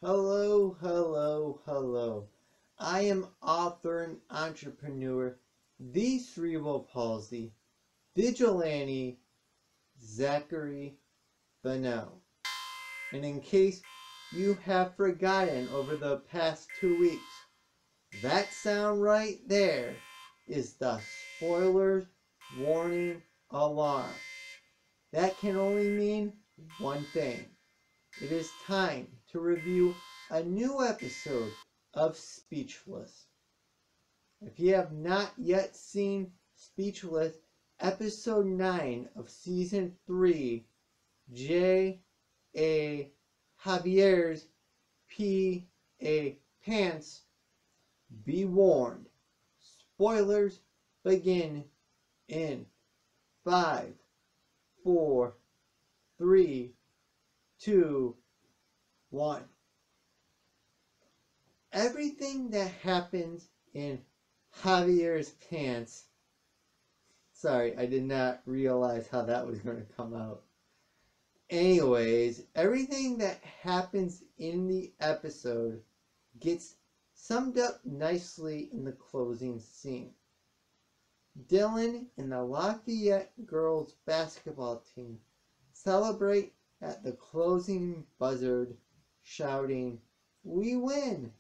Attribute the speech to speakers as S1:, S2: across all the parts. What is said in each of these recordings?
S1: Hello, hello, hello. I am author and entrepreneur, the cerebral palsy, vigilante, Zachary Bonnell. And in case you have forgotten over the past 2 weeks, that sound right there is the spoilers warning alarm. That can only mean one thing. It is time to review a new episode of Speechless. If you have not yet seen Speechless, episode 9 of season 3, J.A. Javier's P.A. Pants, be warned. Spoilers begin in 5, 4, 3, 2, 1. Everything that happens in Javier's Pants. Sorry, I did not realize how that was going to come out. Anyways, everything that happens in the episode gets summed up nicely in the closing scene. Dylan and the Lafayette girls basketball team celebrate at the closing buzzard, shouting, "We win!"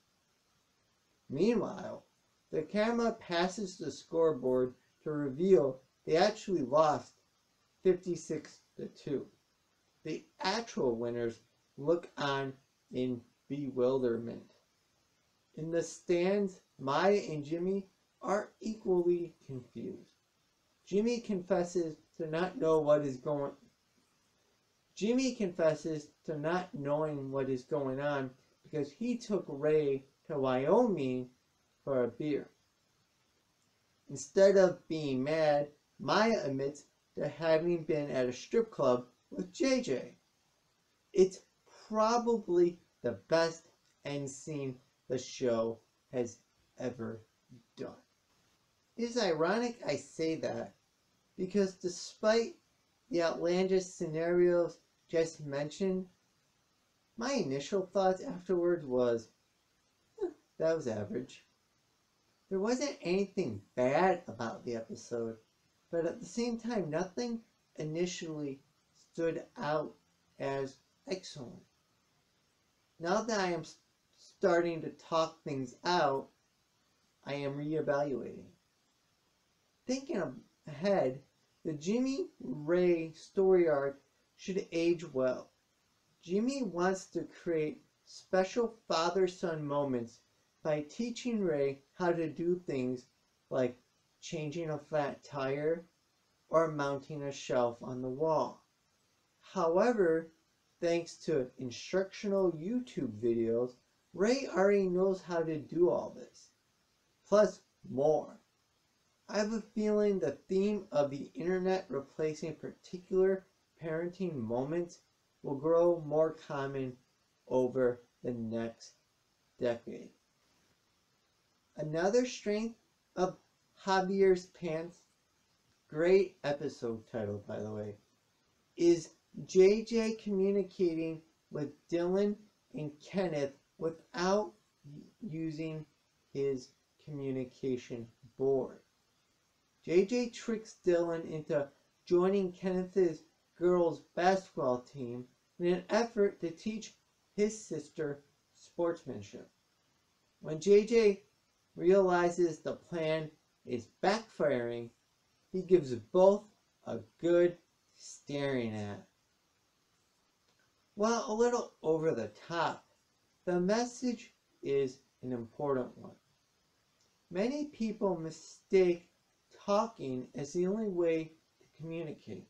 S1: Meanwhile, the camera passes the scoreboard to reveal they actually lost 56-2. The actual winners look on in bewilderment. In the stands, Maya and Jimmy are equally confused. Jimmy confesses to not knowing what is going on because he took Ray to Wyoming for a beer. Instead of being mad, Maya admits to having been at a strip club with JJ. It's probably the best end scene the show has ever done. It is ironic I say that because despite the outlandish scenarios just mentioned, my initial thoughts afterwards was, that was average. There wasn't anything bad about the episode, but at the same time, nothing initially stood out as excellent. Now that I am starting to talk things out, I am reevaluating. Thinking ahead, the Jimmy Ray story arc should age well. Jimmy wants to create special father-son moments by teaching Ray how to do things like changing a flat tire or mounting a shelf on the wall. However, thanks to instructional YouTube videos, Ray already knows how to do all this, plus more. I have a feeling the theme of the internet replacing particular parenting moments will grow more common over the next decade. Another strength of Javier's Pants, great episode title by the way, is JJ communicating with Dylan and Kenneth without using his communication board. JJ tricks Dylan into joining Kenneth's girls' basketball team in an effort to teach his sister sportsmanship. When JJ realizes the plan is backfiring, he gives both a good staring at. While a little over the top, the message is an important one. Many people mistake talking as the only way to communicate.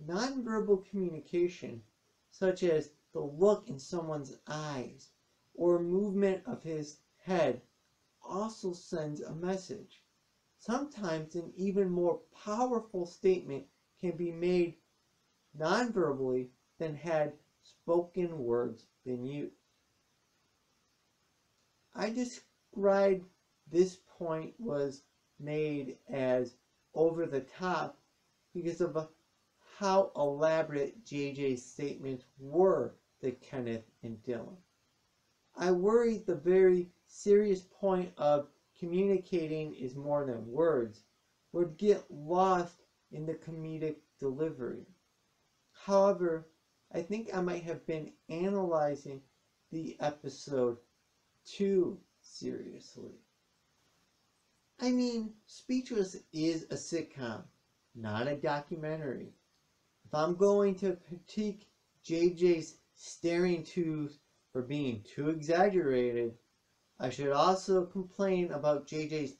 S1: Nonverbal communication, such as the look in someone's eyes or movement of his head, also sends a message. Sometimes an even more powerful statement can be made nonverbally than had spoken words been used. I described this point was made as over the top because of how elaborate JJ's statements were to Kenneth and Dylan. I worry the very serious point of communicating is more than words would get lost in the comedic delivery. However, I think I might have been analyzing the episode too seriously. I mean, Speechless is a sitcom, not a documentary. If I'm going to critique JJ's staring tooth for being too exaggerated, I should also complain about JJ's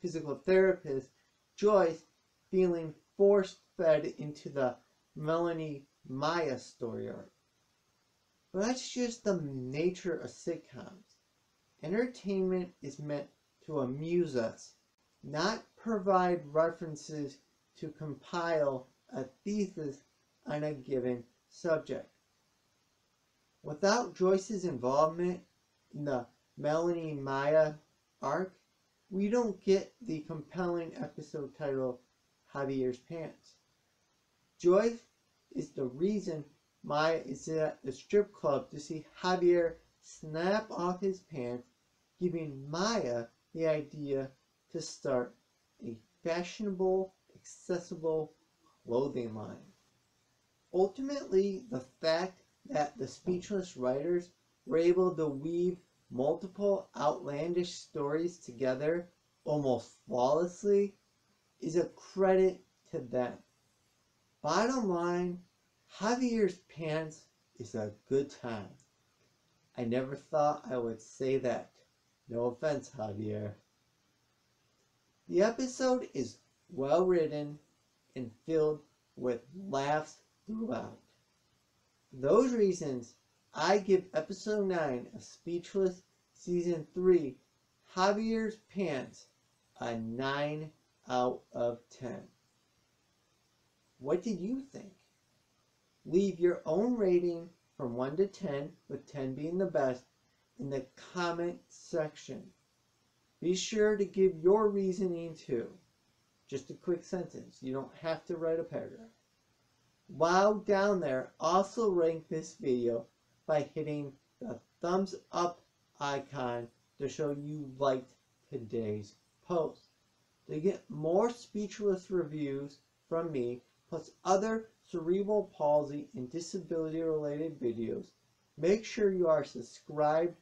S1: physical therapist, Joyce, feeling force-fed into the Melanie Maya story arc. But that's just the nature of sitcoms. Entertainment is meant to amuse us, not provide references to compile a thesis on a given subject. Without Joyce's involvement in the Melanie Maya arc, we don't get the compelling episode titled Javier's Pants. Joyce is the reason Maya is at the strip club to see Javier snap off his pants, giving Maya the idea to start a fashionable, accessible clothing line. Ultimately, the fact that the Speechless writers were able to weave multiple outlandish stories together almost flawlessly is a credit to them. Bottom line, Javier's Pants is a good time. I never thought I would say that. No offense, Javier. The episode is well written and filled with laughs throughout. For those reasons, I give episode 9 of Speechless season 3, Javier's Pants, a 9 out of 10. What did you think? Leave your own rating from 1 to 10, with 10 being the best, in the comment section. Be sure to give your reasoning too. Just a quick sentence. You don't have to write a paragraph. While down there, also rank this video by hitting the thumbs up icon to show you liked today's post. To get more Speechless reviews from me, plus other cerebral palsy and disability related videos, make sure you are subscribed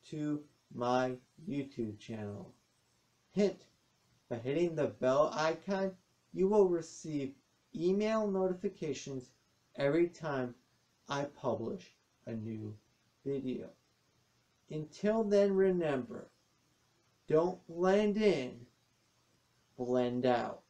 S1: to my YouTube channel. Hint, by hitting the bell icon, you will receive email notifications every time I publish a new video. Until then, remember, don't blend in, blend out.